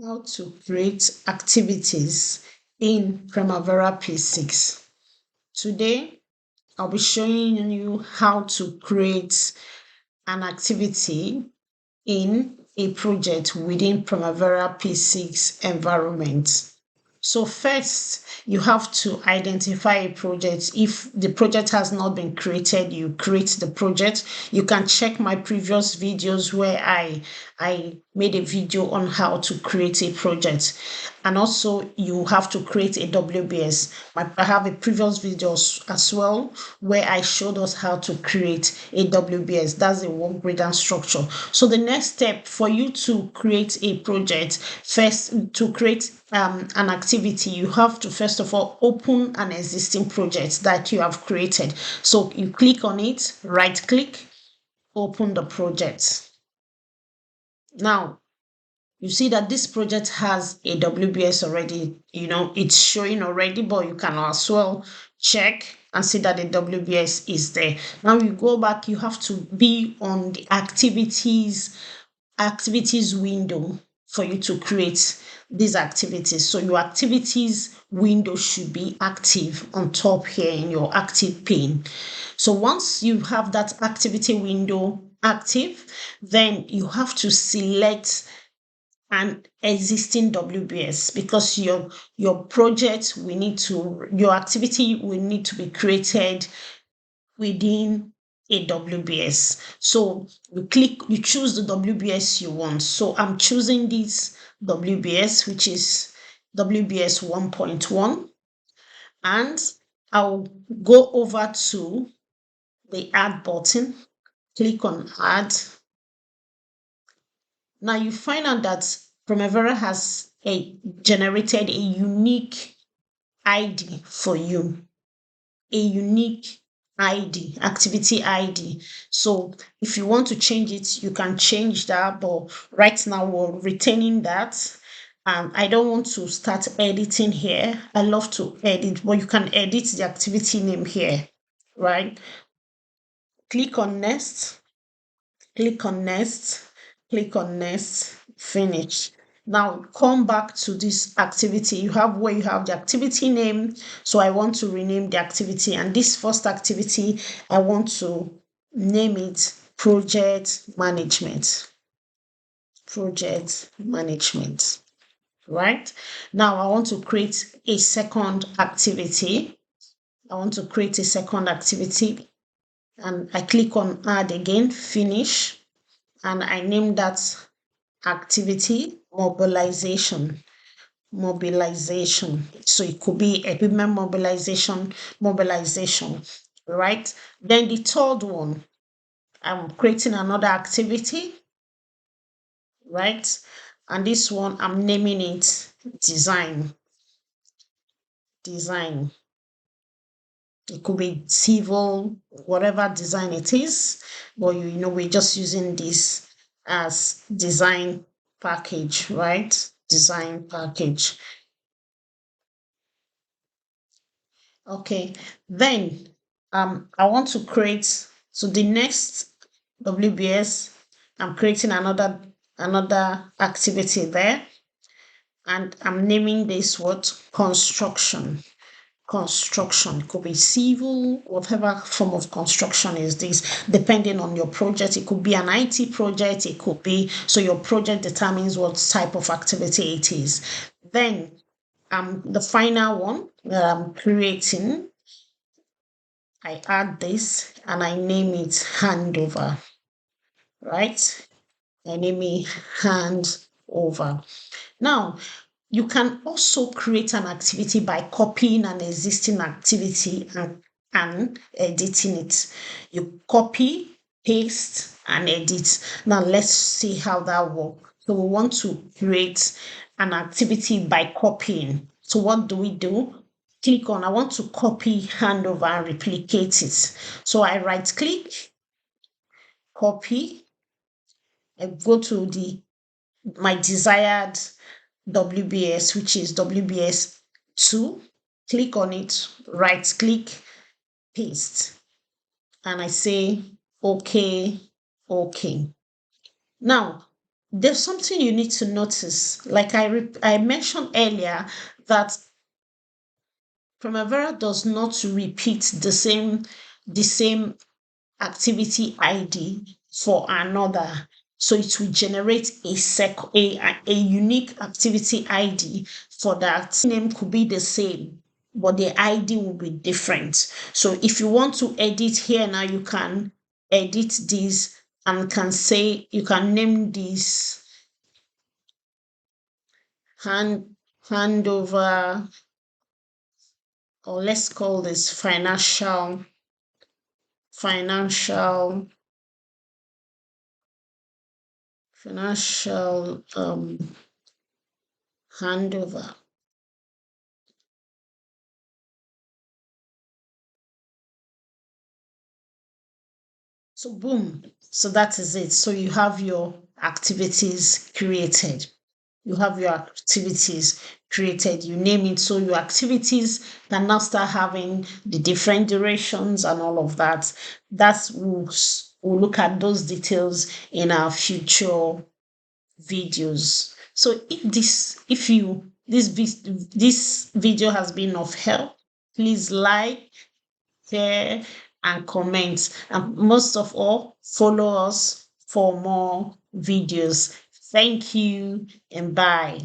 How to create activities in Primavera P6. Today, I'll be showing you how to create an activity in a project within Primavera P6 environment. So first, you have to identify a project. If the project has not been created, you create the project. You can check my previous videos where I made a video on how to create a project. And also you have to create a WBS. I have a previous video as well where I showed us how to create a WBS. That's a work breakdown structure. So the next step for you to create a project, first to create an activity, you have to first of all open an existing project that you have created. So you click on it, right click, open the project. Now you see that this project has a WBS already. It's showing already, but you can as well check and see that the WBS is there. Now you go back, you have to be on the activities window for you to create these activities. So your activities window should be active on top here in your active pane. So once you have that activity window active, then you have to select an existing WBS, because your project your activity will need to be created within a WBS. So you choose the WBS you want. So I'm choosing this WBS, which is WBS 1.1, and I'll go over to the add button, click on add. Now you find out that Primavera has generated a unique ID for you, a unique ID, activity ID. So if you want to change it, you can change that. But right now we're retaining that. I don't want to start editing here. I love to edit, but you can edit the activity name here, right? Click on next, click on next, click on next, finish. Now come back to this activity. You have where you have the activity name. So I want to rename the activity, and this first activity, I want to name it project management. Project management, right? Now I want to create a second activity. I want to create a second activity, and I click on add again, finish, and I name that activity mobilization. So it could be equipment mobilization, right? Then the third one, I'm creating another activity, right? And this one, I'm naming it design. It could be civil, whatever design it is, but we're just using this as design package, right? Design package. Okay, then I want to create, so the next WBS, I'm creating another activity there, and I'm naming this what? Construction. It could be civil, whatever form of construction is this, depending on your project. It could be an IT project, it could be, so your project determines what type of activity it is. Then the final one that I'm creating, I add this and I name it handover, right? I name it handover. Now, you can also create an activity by copying an existing activity and editing it. You copy, paste, and edit. Now, let's see how that works. So we want to create an activity by copying. So what do? Click on, I want to copy handover and replicate it. So I right click, copy, I go to my desired WBS, which is WBS 2, click on it, right click, paste, and I say okay. Now there's something you need to notice. Like I mentioned earlier, that Primavera does not repeat the same activity ID for another. So it will generate a unique activity ID for that. Name could be the same, but the ID will be different. So if you want to edit here now, you can edit this and can say you can name this hand handover, or let's call this financial financial handover. So boom. So that is it. So you have your activities created. You have your activities created. You name it. So your activities can now start having the different durations and all of that. That's we'll look at those details in our future videos. So if you this video has been of help, please like, share, and comment. And most of all, follow us for more videos. Thank you and bye.